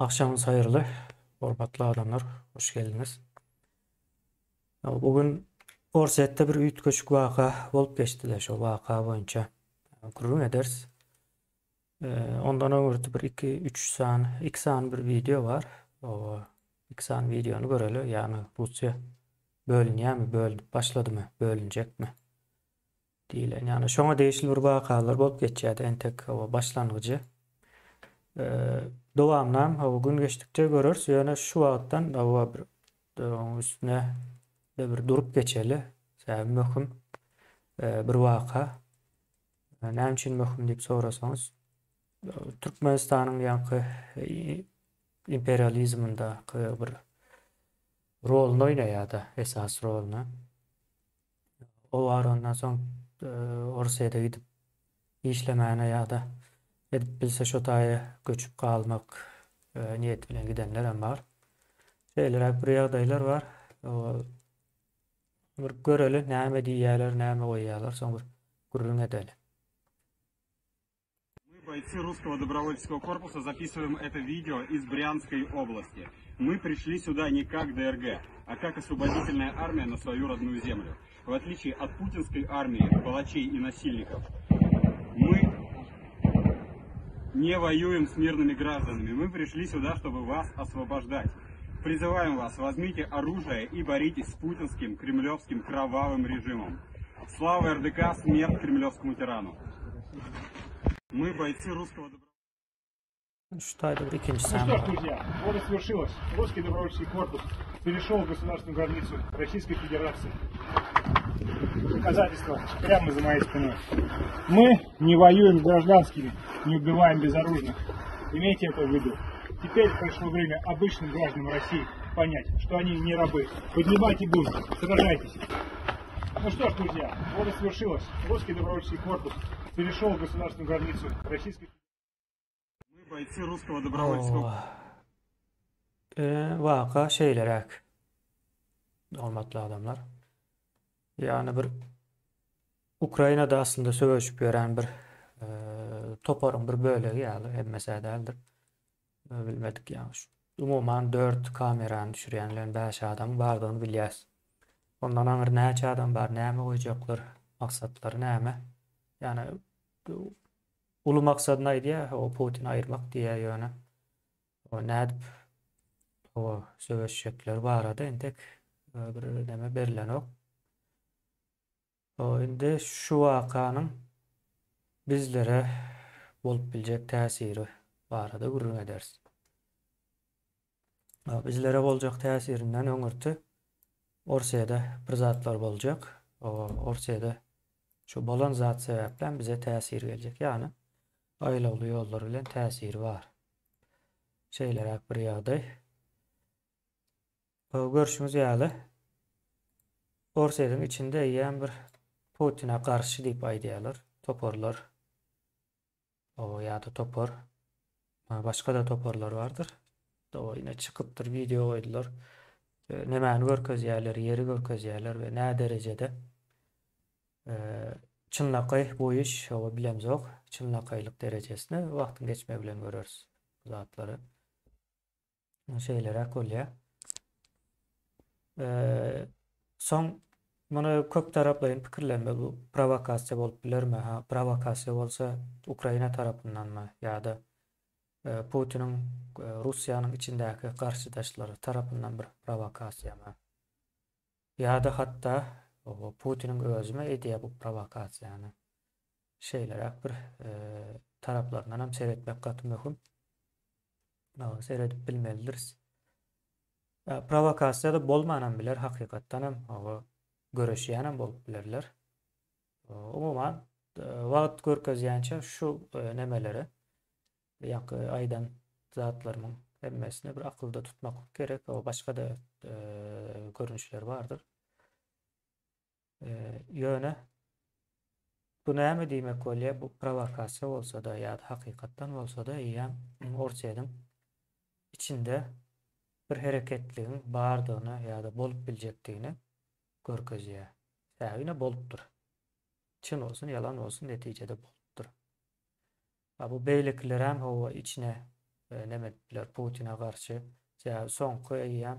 Akşamınız hayırlı. Hormatly adamlar, hoş geldiniz. Bugün Orset'te bir üýt köçük waka bolup geçdi. Şo waka boýunça gurrun ederiz. Ondan öňürti bir 2 san bir video var. O 2 san videonu göreli. Ýani Rusya bölünýärmi, başladymy, bölünjekmi diýilen. Ýani şoňa değişil bir wakalar bolup geçýärdi. Entek o başlangıcı. Dowamlam gün geçdikçe görürüz. Ýöne şu wagtdan bir üstüne bir durup geçeli. Säbäbi möhüm bir waka. Näme üçin möhüm diýip sorasaňyz, Türkmenistanyň ýanky imperializminde bir roluny oýnaýardy, esas roluny. O var ondan soň Orsyada gidip işlemäne ýa-da edip bilse şo taýa göçüp galmak niýet bilen gidenler hem bar. Şeýler bir ýagdaýlar var. Bir göreli näme diýýärler, näme goýýarlar, soň bir gurrun edeli. Мы, бойцы русского добровольческого корпуса, записываем это видео из Брянской области. Мы пришли сюда не как ДРГ, а как освободительная армия на свою родную землю. В отличие от путинской армии, палачей и насильников, мы не воюем с мирными гражданами. Мы пришли сюда, чтобы вас освобождать. Призываем вас, возьмите оружие и боритесь с путинским, кремлевским, кровавым режимом. Слава РДК, смерть кремлевскому тирану. Мы бойцы русского добровольческого. Ну что ж, друзья, вот и свершилось. Русский добровольческий корпус перешел государственную границу Российской Федерации. Доказательства прямо за моей спиной. Мы не воюем с гражданскими, не убиваем безоружных. Имейте это в виду. Теперь пришло время обычным гражданам России понять, что они не рабы. Поднимайте бунт, сражайтесь. Ну что ж, друзья, вот и свершилось. Русский добровольческий корпус перешел государственную границу Российской Федерации. Мы бойцы русского добровольческого. Waka şeýlerek. Hormatly adamlar. Ýani bir Ukrainada aslında söwüşip ýören bir toparyň bir bölegi ýaly, hemmese däldir. Bilmedik ýa. Umuman 4 kamerany düşürýänler 5 adam bardygyny bilýäs. Ondan aňyr näçe adam bar, näme goýjaklar, maksatlary näme? Ýani ulu maksad näde? O Putin aýyrmak diýe ýöne. O nädip o söwüşjekler barada entek bir näme berilen ok. O indi şu wakanyň bizlere bolup biljek täsiri barada gurrun ederiz. Bizlere boljak täsirinden öňürti Orsyada bir zatlar boljak. O Orsyada şu bolan zat sebäplen bize täsir geljek. Ýani aýlaly ýollar bilen täsiri bar. Şeýlerek bir ýagdaý. Görüşüňiz ýaly. Orsyanyň içinde ýa bir Putin'e karşı diýip aýdýarlar. Toporlar. O ýa-da topor. Başga da toporlar bardyr. O ýine çykypdyr, video goýdular. Nämäni görkezýärler, ýeri görkezýärler we nä derejede çynlaky bu iş, o bilemzok. Çynlakylyk derejesini wagtyň geçme bilen göreriz zatlary. Şeýlere kolýa. Soň mana köp taraplaryň pikirlenme bu provokasiýa bolup bilermi? Ha, provokasiýa bolsa Ukraina tarapyndanmy ýa-da Putiniň Russiýanyň içindäki garşydaşlary tarapyndan bir provokasiýamy? Ýa-da hatda Putiniň özüme edýär bu provokasiýany. Şeýlerek bir taraplaryndan hem seretmek gaty möhüm. Seredip bilmelidiriz. Provokasiýa da bolmanan biler hakykatdan hem göreşýän hem bolup bilerler. Umuman wagt görkezýänçe şu nemeleri ýa-ki aýdan zatlaryň hemmesini bir akylda tutmak gerek. O başga da görünüşler bardyr. Ýöne bu näme diýmek bolýar? Bu provokasiýa bolsa da ýa-da hakykatdan bolsa da ýa Orsyanyň içinde bir hereketliğin bardygyny ýa-da bolup biljekdigini görkezýär. Säbine bolupdyr. Çyn bolsun, ýalan bolsun, netijede bolupdyr. Bu beýlekler hem o içine nemediler Putin'e karşı. Yani soňky eýýän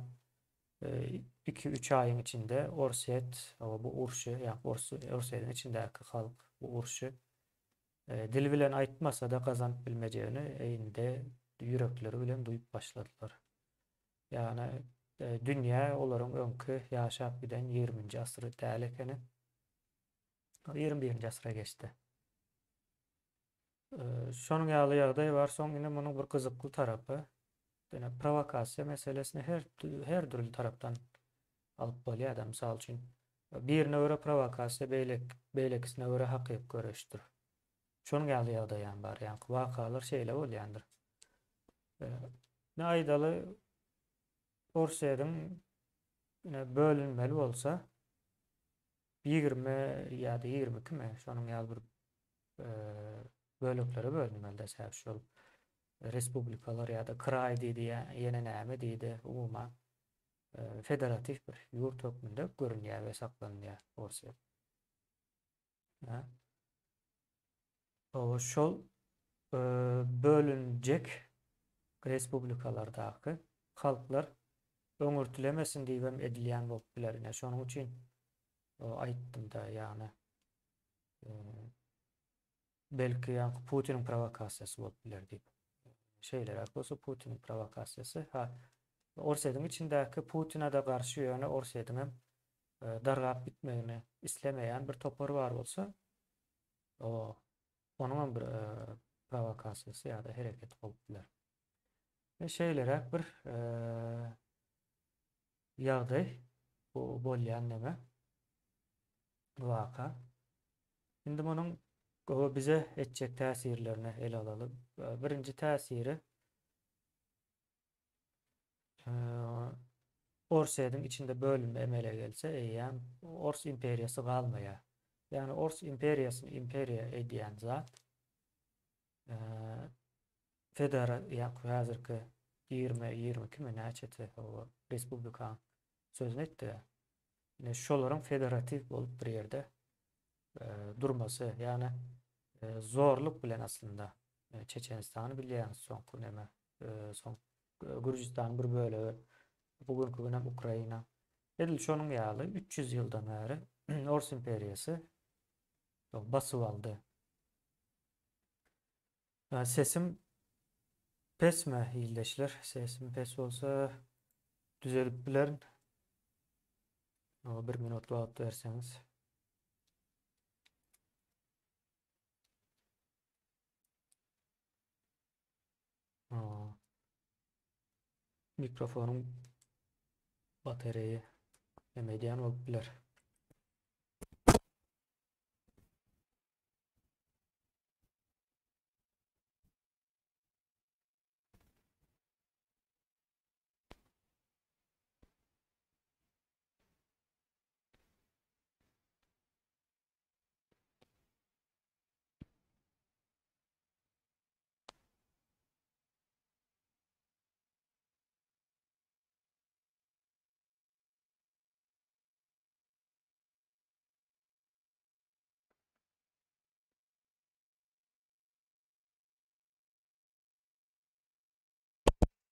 2-3 aýyň içinde Orset, bu urşy, yani Orset'in içindäki halk bu urşy dil bilen aýtmasa da gazanyp bilmejegini eýinde yürekleri bilen duýup başladylar. Yani dünýä olaryň öňkü ýaşap giden 20-nji asyry däl ekeni 21-nji asyra geçdi. Şonuň ýaly ýagdaý bar. Soň ine munyň bir gyzykly tarapy, ýene provokasiýa meselesini her türlü tarapdan alyp bolýar adam. Mysal üçin birine göre provokasiýa beýlekisine göre hakyk göreşdir. Şonuň ýaly ýagdaýam bar. Ýani wakalar şeýle bolýandyr. Ne aýdaly Orseýanyň bölünmeli bolsa 20 ýa-da 22 mi? Şonuň ýaly bir bölüklere bölünmeli desä şol respublikalar ýa-da kray diýdi, ýene näme diýdi, umuma federativ bir ýurt hökmünde görünýär we saklanýar Orseýa. Şol bölünjek respublikalardaky halklar öňürtülemesin diýip edilýän bolup bilerine. Şonuň üçin aýtdym da, ýani belki Putiniň provokasiýasy bolup biler diýip. Şeýler bolsa Putiniň provokasiýasy. Orseýanyň içindäki Putin'e da garşy ýöne Orseýanyň dargap bitmegini islemeýän bir topar bar bolsa, onuň bir provokasiýasy ýa-da hereket bolup biler. Şeýlerek bir ýagdaý bu bolýan näme? Waka. Indi munyň bize etjek täsirlerini ele alaly. Birinji täsiri Orseýanyň içinde bölünme emele gelse, eýýän Ors imperiýasy galmaýar. Yani Ors imperiýasyny imperiýa edýän zat häzirki 20-22 mi näçeti respublika sözüne etdi. Şolaryň federativ bolup bir ýerde durmasy, ýani zorluk bilen aslında Çeçenistany bilýän, soňky näme, soň Gürjistanyň bir bölegi, bugünkü günem Ukraina. Edil şonuň ýaly 300 ýyldan bäri Ors imperiýasy basyp aldy. Sesim pesme ýyldaşlar, sesim pes bolsa düzelip bilerin. 1 minut wagt berseňiz. Mikrofonum bataryýy emedýän bolup biler.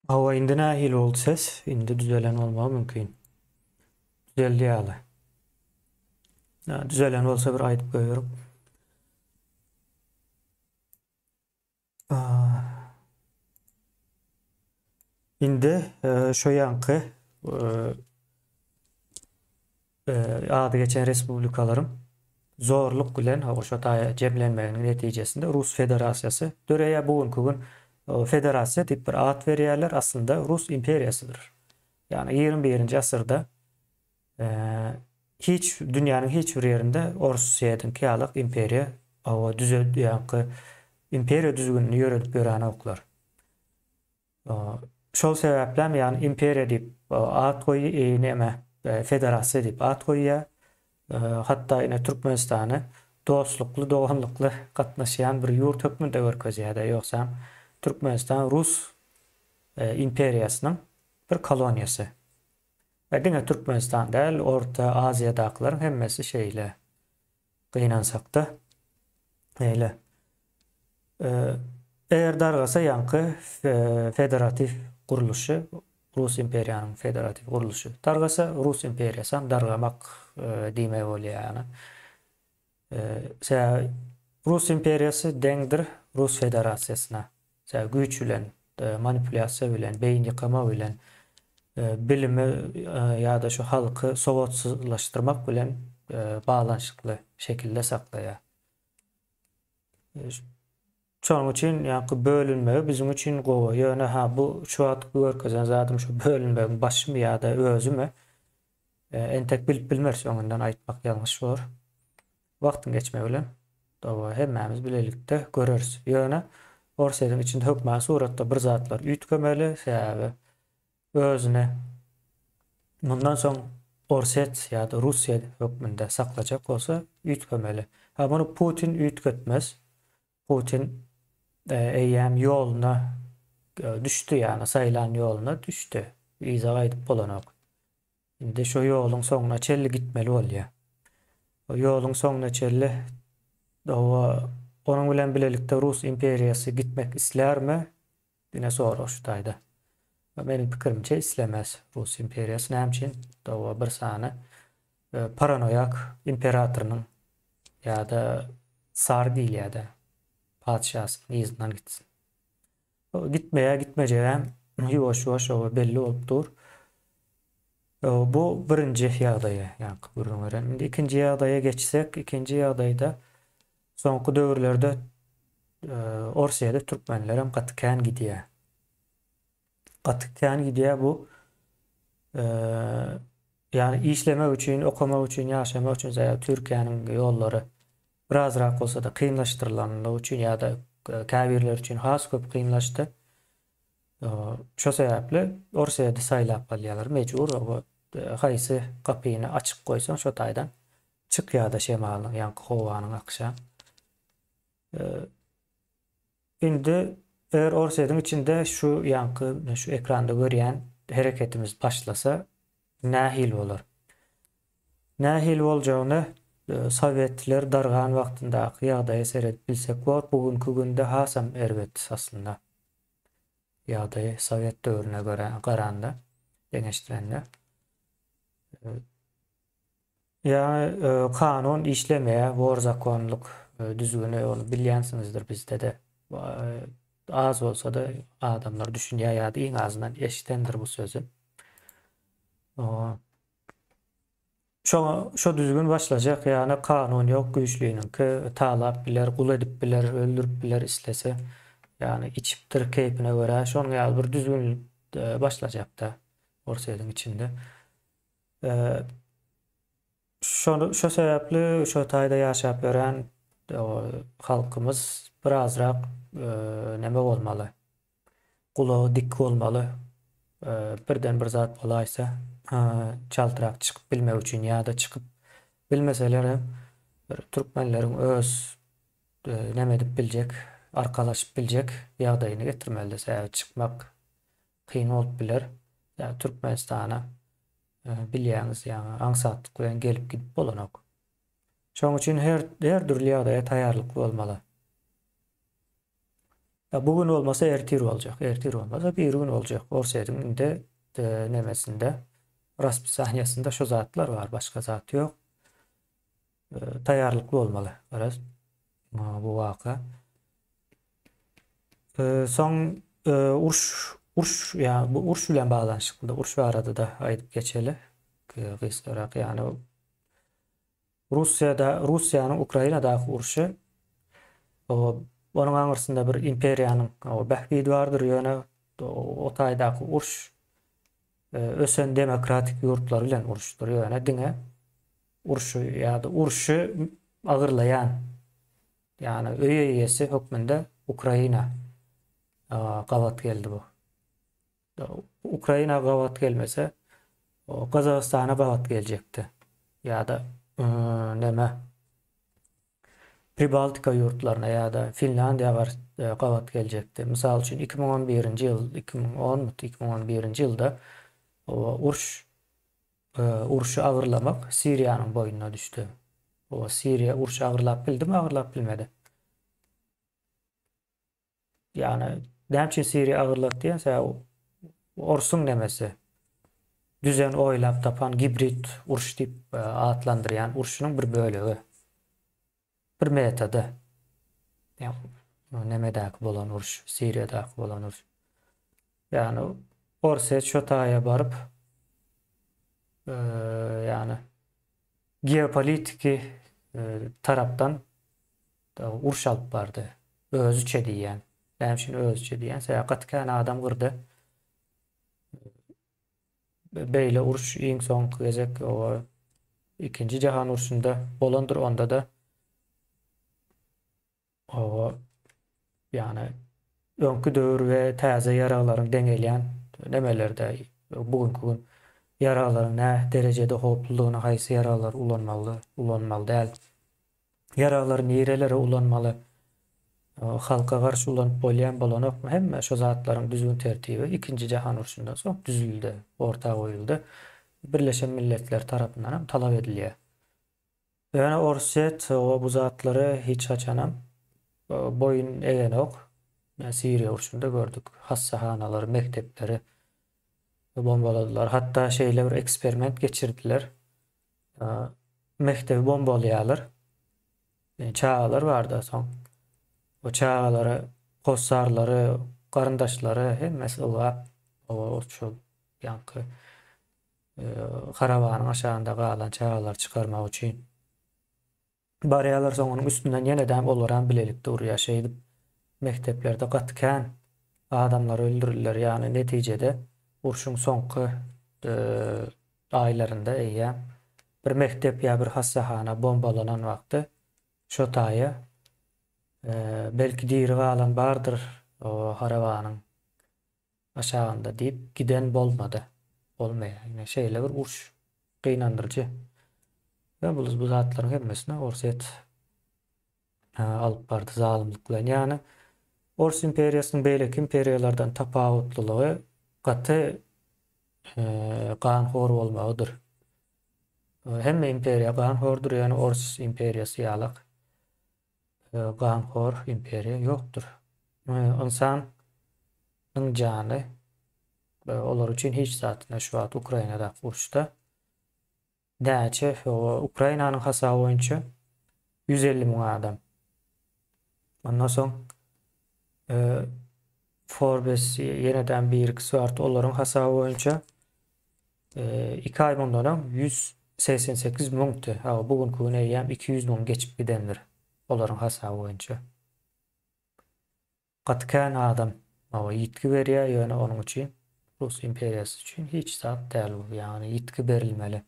Hawa indi nähil oldu ses? Indi düzelen olmagy mümkin. Düzeldi ýaly. Düzelen bolsa bir aýdyp goýarym. Indi şo ýanky ady geçen respublikalarym zorluk bilen şo jemlenmeginiň netijesinde Rus Federasiýasy döreýär bugünkü gün federasiýa diýip bir ad berýärler, aslında Rus imperiýasydyr. Yani 21-nji asyrda hiç dünýäniň hiç bir ýerinde Orseýanyň ýalyk imperiýa ýa-da imperiýa düzgünini ýöredip berän oklar. Şol sebäplen ýani imperiýa diýip ad goýýar, näme federasiýa diýip ad goýýar. Hatda ine Türkmenistany dostlukly, doganlykly gatnaşýan bir ýurt hökmünde görkezýär-de, ýoksa Türkmenistan Rus imperiýasynyň bir koloniýasy. Ve diňe Türkmenistan däl, Orta Aziýadakylaryň hemmesi şeýle gynansak da eýle. Eğer dargasa yankı federatif kuruluşu, Rus imperiyanın federatif kuruluşu. Dargasa Rus imperiyasını dargamak dime oluyor yani. Rus imperiyası deňdir Rus federasyasına. Güç bilen, manipulasiýa bilen, beyin ýykama bilen, bilimi ýa-da şu halky sowatsızlaşdyrmak bilen bağlanşykly şekilde saklaýar. Şonuň üçin ýa-da bölünmegi bizim üçin gowy. Ýöne bu şu wagt görkezen zatym şu bölünmegi başymy ýa-da özümi entek bilip bilmez öňünden aýtmak ýalňyş bolur. Wagtyň geçmegi bilen hemmämiz bilelikde göreriz. Ýöne Orseýanyň içinde hökmän suratda bir zatlar üýtgemeli, sebäbi özüne bundan soň Orset ýa-da Russiýa hökmünde saklajak bolsa üýtgemeli. Bunu Putin üýtgetmez. Putin eýýäm ýoluna düşdi, ýani saýlan ýoluna düşdi. Izaga edip bolanok. Indi şu ýoluň soňuna çelli gitmeli bolýar. O ýoluň soňuna çelli onuň bilen bilelikde Rus imperiýasy gitmek islermi? Dine soraş taýda. Meniň pikirimçe islemez Rus imperiýasy. Näme bir sany paranoyak imperatorynyň ýa-da sar diýil ýa-da padşahynyň izinden gitsin. Gitmejegem ýuwaş-ýuwaş belli bolupdyr. Bu birinji ýagdaýy, ýa-da görüňeren. Indi ikinji ýagdaýa geçsek, ikinji ýagdaýda soňky döwürlerde Orsiýada türkmenler hem gatykän gidýär. Gatykän gidýär bu ýani işlemek üçin, okamak üçin, ýaşamak üçin Türkiýanyň ýollary birazrak bolsa da kynlaşdyrylanlygy üçin ýa-da käbirler üçin has köp kynlaşdy. Şo sebäpli Orsiýada saýlap bolýarlar, mejbur haýsy kapyny açyk goýsaň şo taýdan çık ýa-da şemalyň, ýani howanyň akşa. Indi eğer Orsiýanyň içinde şu ýankı, şu ekranda görýän hereketimiz başlasa nähil bolar? Nähil boljagyny Sowetler dargan wagtyndaky ýagdaýy seredip bilsek bol, bugünkü günde hasam erbet aslında. Ýagdaýy Sowet döwrüne garanda deňeşdirende. Ýani kanun işlemeýär, wor zakonluk düzgüni onu bilýänsiňizdir bizde de. Az olsa da adamlar düşünýär ýa-da iň azyndan eşitendir bu sözü. Şo düzgün başlajak, ýani kanun ýok, güýçlüňki talap biler, gul edip biler, öldürüp biler islese, ýani içipdir keypine görä, şonuň ýaly bir düzgün başlajak da Orsiýanyň içinde. Şo sebäpli şo taýda ýaşap gören halkymız birazrak neme bolmaly? Gulagy dik bolmaly. Birden bir zat bolaýsa, çaltyrak çykyp bilmek üçin ýa-da çykyp bilmeseler hem türkmenleriň öz neme edip biljek, arkalaşyp biljek ýagdaýyny getirmeli. Çykmak kyn bolup biler. Ýa Türkmenistana bilýäňiz ýa-ni aňsatlyk bilen gelip gidip bolanok. Şoň üçin her türlü ýagdaýa taýýarlyk bolmaly. Bugün olmasa ertir boljak, ertir olmasa bir gün boljak. Orsiýanyň nemesinde, raspисаниýasynda şo zatlar bar, başga zat ýok. Taýýarlykly bolmaly. Garaz bu waka. Soň uruş ýa bu uruş bilen baglanşykly, uruş barada da aýdyp geçeli. Gysgarak ýani Russiýanyň Ukrainadaky uruşy onuň aňyrsynda bir imperiýanyň bähbidi bardyr, ýöne o taýdaky uruş ösen demokratik ýurtlar bilen uruşdur, ýöne diňe uruşy ýa-da uruşy agyrlaýan, ýani öýe ýesi hökmünde Ukraina gawat geldi bu. Ukraina gawat gelmese Gazagystana gawat geljekdi. Ýa-da neme Pribaltika ýurtlaryna ýa-da Finlandiýaga gawat geljekdi. Mysal üçin 2011-nji ýyl, 2011-nji ýylda uruşy agyrlamak Siriýanyň boýnuna düşdi. Siriýa uruşy agyrlap bildimi, agyrlap bilmedi. yani näçe Siriýa agyrlak diýen Orsun nemesi. Düzen oýlap tapan gibrit uruş diýip atlandyrýan uruşynyň bir bölegi. Bir metody. Yani nemedäki bolan uruş, Siriýadäki bolan uruş. Yani Orset şo taýa baryp yani geopolitiki tarapdan uruş alyp bardy. Özüçe diýen, näçe özüçe diýen gatykany adam gyrdy. Beýle uruş iň soňky gezek o ikinji jahan uruşunda bolandyr, onda da o yani öňkü döwür we täze yaralaryň deňelýän nemelerde bugünkü gün yaralaryň nä derejede hoplulygyny, haýsy yaralar ulanmaly däl. Yaralar nerelere ulanmaly, halka garşy ulanyp bolýan bolanok hemme şo zatlaryň düzgün tertibi ikinji jahan uruşundan soň düzüldi, ortaga goýuldy. Birleşen Milletler tarapyndan hem talap edilýär. Yani Orset bu zatlary hiç haçanam boyun egenok. Siriýa uruşunda gördük. Hassahanalary, mektepleri bombaladylar. Hatta bir eksperiment geçirdiler. Mektebi bombalýarlar. Çağalar vardı soň. O çağaları, kossarlary, garyndaşlary hemmesi o şu yankı karavanyň aşagynda galan çağalar çıkarmak üçin barýarlar, soňuň üstünden ýene-de olaram bilelikde urýar mekteplerde gatykän adamlar öldürilýär. Yani netijede uruşyň soňky aýlarynda bir mektep ýa bir hassahana bombalanan wagty şo taýa belki diri galan bardyr o harawanyň aşagynda diýip giden bolmady. Olmaýar. Ýene bir uruş gynandyrjy. Ve bu zatlaryň hemmesine Orset alyp bardy zalymlyklar. Yani Ors imperiýasynyň beýleki imperiýalardan tapawutlylygy gaty ganhor bolmagydyr. Hemme imperiýa ganhordur, yani Ors imperiýasy ýalyk ganhor imperiýa ýokdur. İnsanyň jany olar üçin hiç zatına şu wagt Ukrainada uruşda näçe Ukrainanyň hasaby boýunça 150 000 adam. Ondan soň Forbes ýene-de bir kısart olaryň hasaby boýunça 2 ay mundan 188 000 bugünkü güne ýa 200 000 geçip gidenler olaryň hasaby boýunça. Gatykän adam ýitki berýär, ýöne onuň üçin Rus imperiýasy üçin hiç zat däl bu, yani ýitki berilmeli.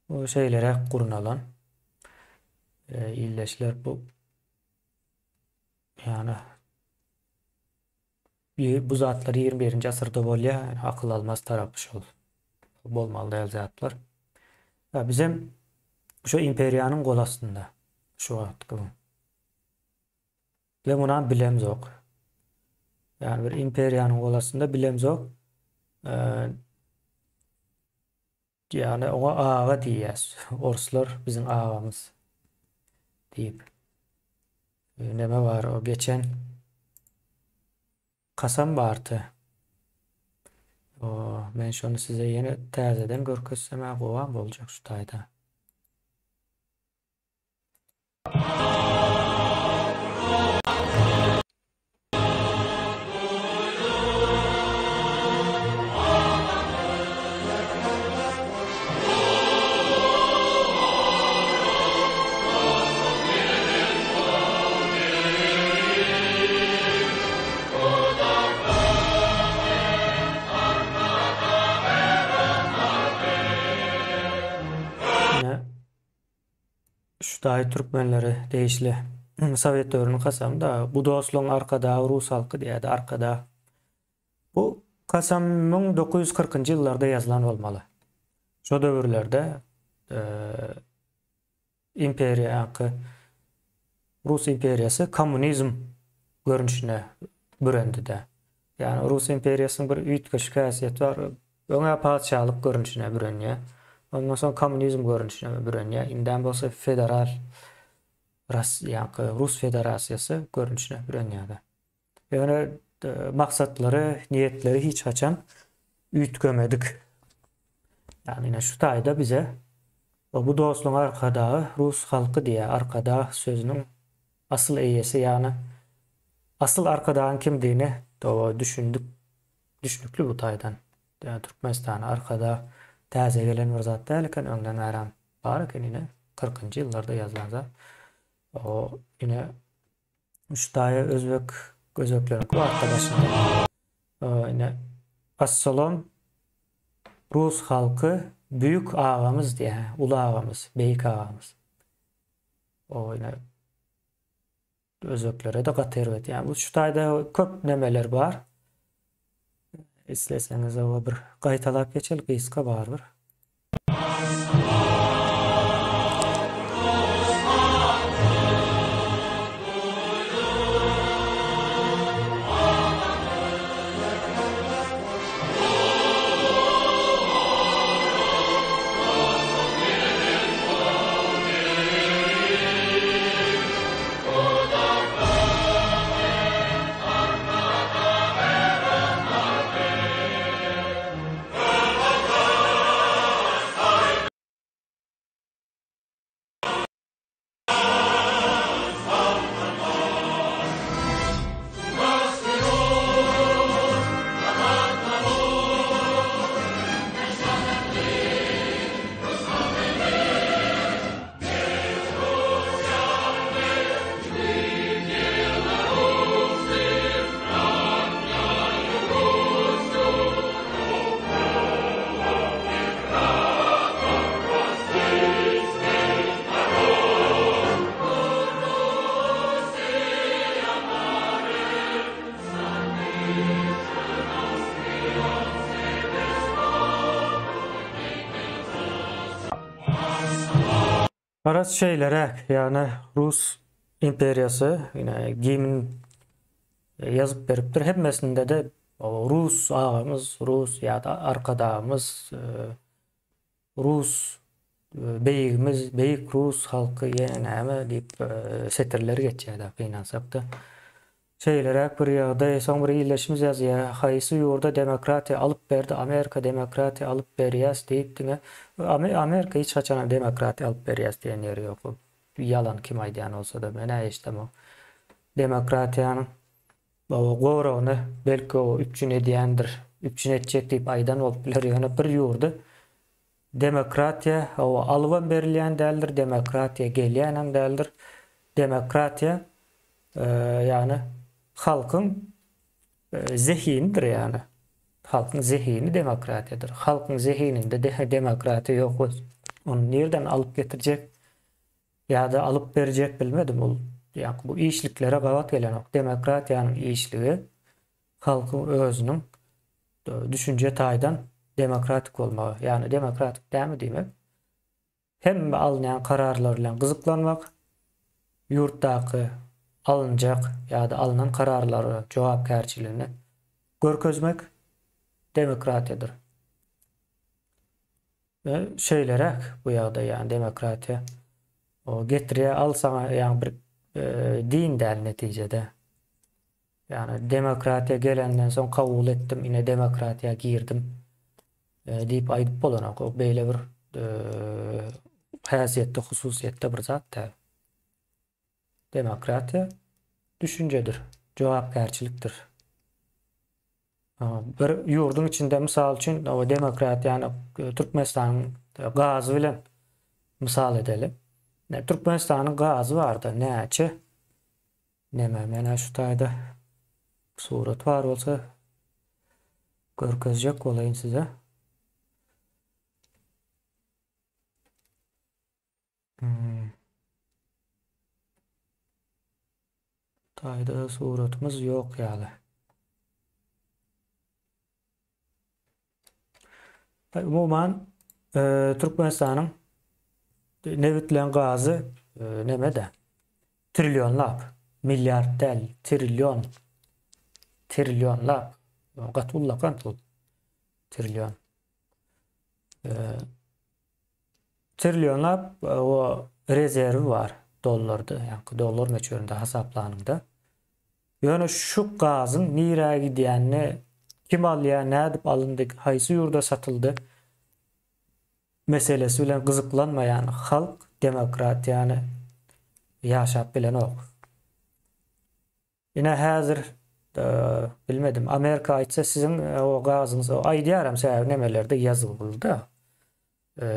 O şeýlere gurunalan illeşler bu, yani bu zatlar 21-nji asyrda bolýar, akyl almaz tarapy şol bolmaly däl zatlar. Bizim şu imperiýanyň gol astynda şu wagtky bu. Ve munan bilem zok. Yani bir imperiýanyň gol astynda bilem zok. Yani ona ağa diýýäs. Orslar bizim ağamız diýip. Neme var o geçen kasam bardy. Men şonu size ýene täzeden görkezsem gowan boljak şu taýda. Şu dahi Türkmenleri değişli Sovet dövrünün kasamda bu dostluğun arkada Rus halkı diýdi arkada. Bu kasam 1940-njy ýyllarda yazılan bolmaly. Şo döwürlerde imperiýa Rus imperiýasy kommunizm görünüşine bürendi de. Yani Rus imperiýasynyň bir üýtgeç häsiýeti var. Öňe padşahlyk görünüşine bürenýär. Ondan soň kommunizm görünüşine bürenýär. Inden bolsa federal Rus federasiýasy görünüşine bürenýär. Yani maksatları, niyetleri hiç açan ütkömedik. Yani yine şu tayda bize bu dostluğun arkadağı Rus halkı diye arkadağı sözünün asıl eyyesi yani asıl arkadağın kimdiğini düşündüklü bu taydan. Yani Türkmenistan arkada täze gelen bir zat değilken öňden bäram bar eken yine 40-njy ýyllarda ýazılan zat. O yine şu taýy özbekler wagtda başynda. Yine Assalom Rus halkı büyük ağamız diye, ulu ağamız, beyik ağamız. O yine özbeklere de gaterwet. Yani bu şu taýda köp nemeler bar. İsleseňiz o bir gaýtalap geçelik gyska barbyr. Aras şeylere yani Rus imperiyası yine gimin yazıp beripdir. Hemmesinde de o Rus ağamız, Rus ya da arkadağımız, Rus beyigimiz, beyik Rus halkı yeneme deyip setirleri geçýärdi kıynansap da. Şeylere bir ýagdaý soň bir ýyllaşymy ýazýar. Haýsy ýurda demokratiýa alyp berdi, Amerika demokratiýa alyp berýär diýip diňe. Amerika hiç haçan demokratiýa alyp berýär diýen ýeri ýok. Yalan kim aýdýan bolsa da mene eşdem o. Demokratiýanyň gowragyny belki o 3 edýändir. 3 etjek diýip aýdan bolup biler ýöne bir ýurda demokratiýa o alyp berilýän däldir, demokratiýa gelýän däldir. Demokratiýa yani halkın zihinidir yani. Halkın zihini demokratiyadır. Halkın zihininde demokratiya yok. Onu nereden alıp getirecek ya da alıp verecek bilmedim. Yani bu işliklere gavat gelen o. Demokratiyanın işliği halkın özünün düşünce taýdan demokratik olmağı. Yani demokratik değil mi demek? Hem alınan kararlarla gızıklanmak, yurtdaki alınacak ya da alınan kararları, cevapkärçiliğini görkezmek demokratiyadır. Ve şeylere bu ýagda yani demokratiya o getiriye alsana yani bir din däl netijede. Yani demokratiya gelenden soň kabul ettim, yine demokratiya girdim diýip aýdyp bolanok. O beýle bir häsiýetde, hususiýetde bir zat da. Demokratiya düşüncedir, cevapkärçilikdir. Bir ýurdun içinde misal üçin o demokratiýa yani Türkmenistanyň gazy bilen misal edelim. Türkmenistanyň gazy bardy, näçe? Neme mene şu taýda surat bar bolsa görkezjek bolaýyn size. Taýda suratymız ýok ýaly. Umuman Türkmenistanyň nebitlen gazy nemede? Trilyonlap, milyard del, trilyonlap. Gatullar kantul. Trilyon. Trilyonlap o rezervi var dollarda. Yani dolar meçhöründe hesaplanımda. Yani şu gazın nirä gidiýänini kim alýar, nädip alındy, haýsy ýurda satyldy meselesi bilen gyzyklanmaýan halk demokratiýany ýaşap bilen ok. Ine häzir bilmedim, Amerika aýtsa sizin o gazyňyz, aýdýaram sebäbi nemelerde ýazyldy.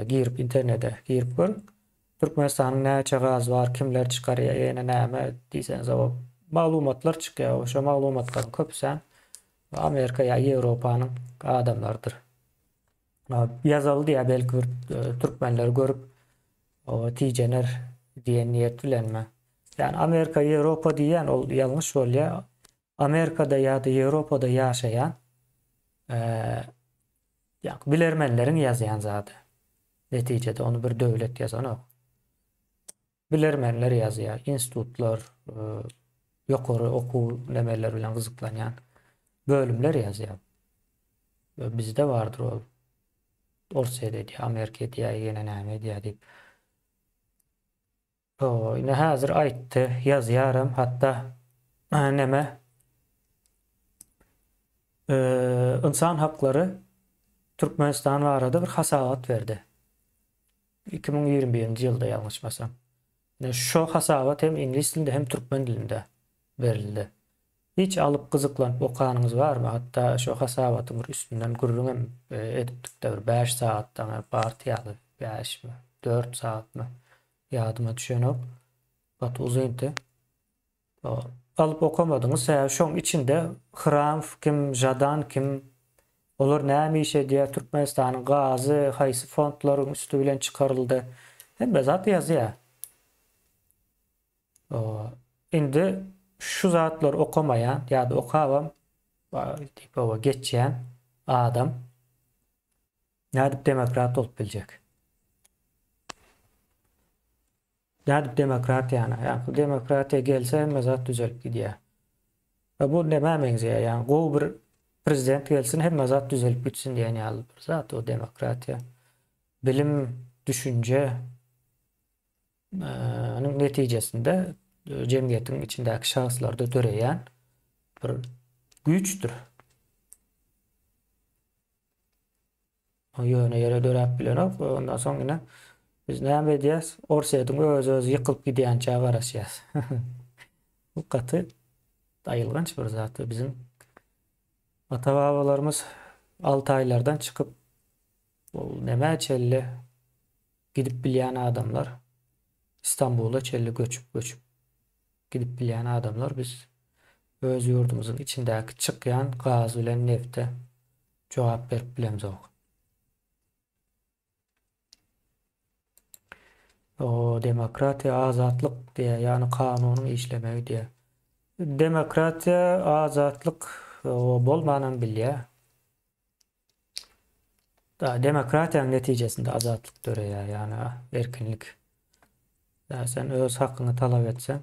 Girip internete girip gör. Türkmenistanyň näçe gaz bar, kimler çykarýar, ene näme diýseniz o maglumatlar çykýar. Oşo maglumatlaryň köpüsen Amerika ýa Ýewropanyň adamlardyr. Ýazyldy ýa belki bir türkmenler görüp o tijener diýen niýet bilenmi? Yani Amerika, Ýewropa diýen ol ýalňyş bolýar. Amerikada ýa-da Ýewropada ýaşaýan bilermenleriň ýazýan zady. Netijede onu bir döwlet ýazan ok. Bilermenler ýazýar, institutlar, ýokary okuw nemeler bilen gyzyklanýan bölümler ýazýar. Bizde bardyr ol. Orsiýada diýär, Amerikada diýär, ýene näme diýär diýip. Ine häzir aýtdy, ýazýaram, hatda neme insan hakları Türkmenistan arada bir hasabat verdi. 2021-nji ýylda ýalňyşmasam. Şu hasabat hem ingliz dilinde hem türkmen dilinde verildi. Hiç alıp gyzyklanıp okanyňyz barmy? Hatta şu hasabatyň bir üstünden gürrüňem edipdik bir 5 saatdan partiýaly 5 mi 4 saatmy ýadyma düşenok. Bat uzundy. Alıp okamadyňyz sebäbi şoň içinde Hram kim, Jadan kim, olar näme işe diýär, Türkmenistanyň gazy, haýsy fondlaryň üstü bilen çykaryldy. Hemme zat ýazýar. Indi şu zatlar okamayan ýa-da okawam diýip o geçýän adam nädip demokrat bolup biljek. Nädip demokratiýany, ýa-ni demokratiýa gelse hemme zat düzelip gidýär. Bu näme meňzeýär, ýani gowy bir prezident gelsin hemme zat düzelip gitsin diýen ýaly bir zat o demokratiýa. Bilim, düşünce netijesinde cemiyetiň içindäki şahslarda döreýän bir güýçdür. O ýöne ýere dörep bilenok, ondan soňra biz näme diýäs? Orsiýadyň öz ýykylyp gidýän çağa garaşýas. Bu gaty aýylganç bir zat. Bizim ata-babalarymız 6 aýlardan çykyp näme çelli gidip bilýän adamlar İstanbul'a çelli göçüp gidip bilýän adamlar biz öz ýurdumyzyň içindäki çykýan gaz bilen nefte jogap berip bilemiz ok. O demokratiýa, azatlyk diýär, ýani kanunyň işlemegi diýär. Demokratiýa, azatlyk bolmanan bilýär. Demokratiýanyň netijesinde azatlyk döreýär, ýani erkinlik. Sen öz hakkını talap etsen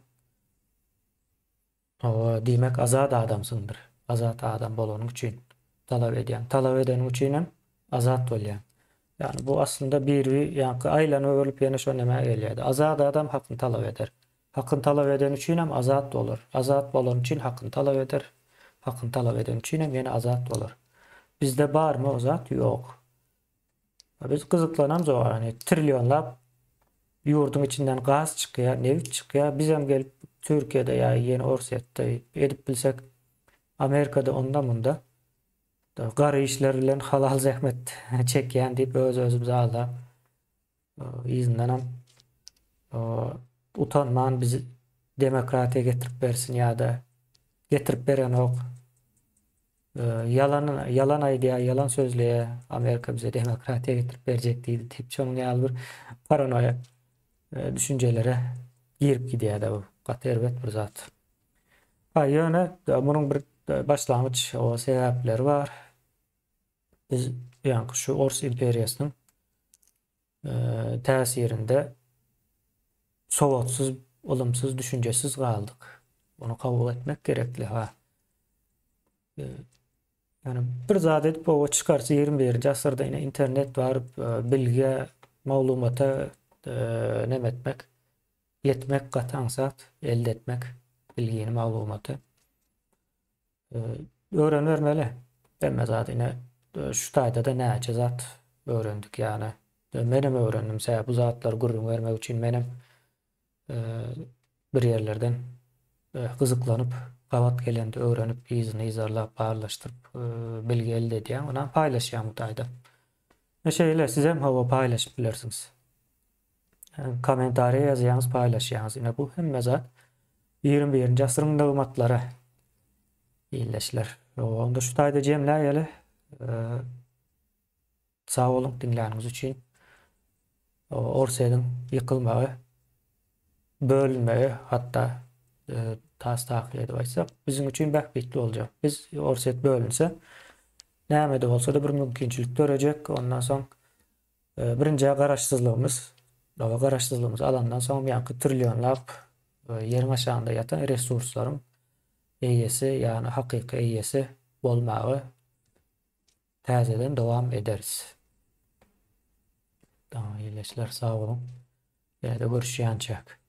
o demek azat adamsındır. Azat adam bolanyň üçin talap edýän. Talap edeniň üçin azat bolýan. Yani bu aslında bir aýlany öwrülip ýene şo näme gelýär. Azat adam hakkını talap eder. Hakkını talap eden üçin hem azat bolar. Azat bolan üçin hakkını talap eder. Hakkını talap eden üçin hem ýene azat bolar. Bizde barmy o zat? Ýok. Biz gyzyklanamyz o, ýani trilyonlap ýurdun içinden gaz çykýar, neft çykýar. Bizem gelip Türkiýede ýa ýene Orsiýatda edip bilsek, Amerikada onda munda gary işler bilen halal zähmet çekýän diýip özümize alda izinden utanman bizi demokratiýa getirip bersin ýa-da getirip beren ok. Yalan aýdýar, yalan sözleýär. Amerika bize demokratiýa getirip berjek diýip çoňun ýaly bir paranoya düşüncelere girip gidýär bu. Gaterbet bir zat. Ýöne munyň bir başlangyç o sebäpleri bar. Biz ýani şu Ors imperiýasynyň täsirinde sowatsyz, ulumsyz, düşünjesiz galdyk. Onu kabul etmek gerekli ha. Yani bir zat edip o çıkarsa 21-nji asyrda ine internet bar, bilge, maglumata nem etmek, yetmek gataň zat, elde etmek bilgini, maglumaty. Öğrenvermeli. Emme zat yine şu taýda da näçe zat öğrendik yani. Menem öğrendim. Bu zatlar gurrun vermek için menem bir yerlerden gyzyklanyp gawat gelende öğrenip izini izarlap barlaşdyryp bilgi elde edýän ona paýlaşýan bu taýda. Şeýle siz hem hawa paýlaşyp bilersiňiz. Kommentariýa ýazýaňyz, paýlaşýaňyz. Ine bu hemme zat 21-nji asyryň dogmatlara ýyleşler. Onda şu taýda jemläýeli. Sag bolun dinläniňiz üçin. Orsaýdyň ýykylmagy, bölünmegi, hatda tasdaq edip aýtsak, bizim üçin bäk bitli boljak. Biz orsaýet bölünse, näme de bolsa da bir mümkinçilik görecek. Ondan soň birinji garaşsyzlygymız, o garaşsyzlygymız alandan soň ýa-ni trilyonlap ýeriň aşagynda ýatan resurslaryň eýesi, ýani hakyky eýesi bolmagy täzeden dowam ederiz. Tamam, ýyleşler, sag bolun. Ýa-da görüşýänçäk.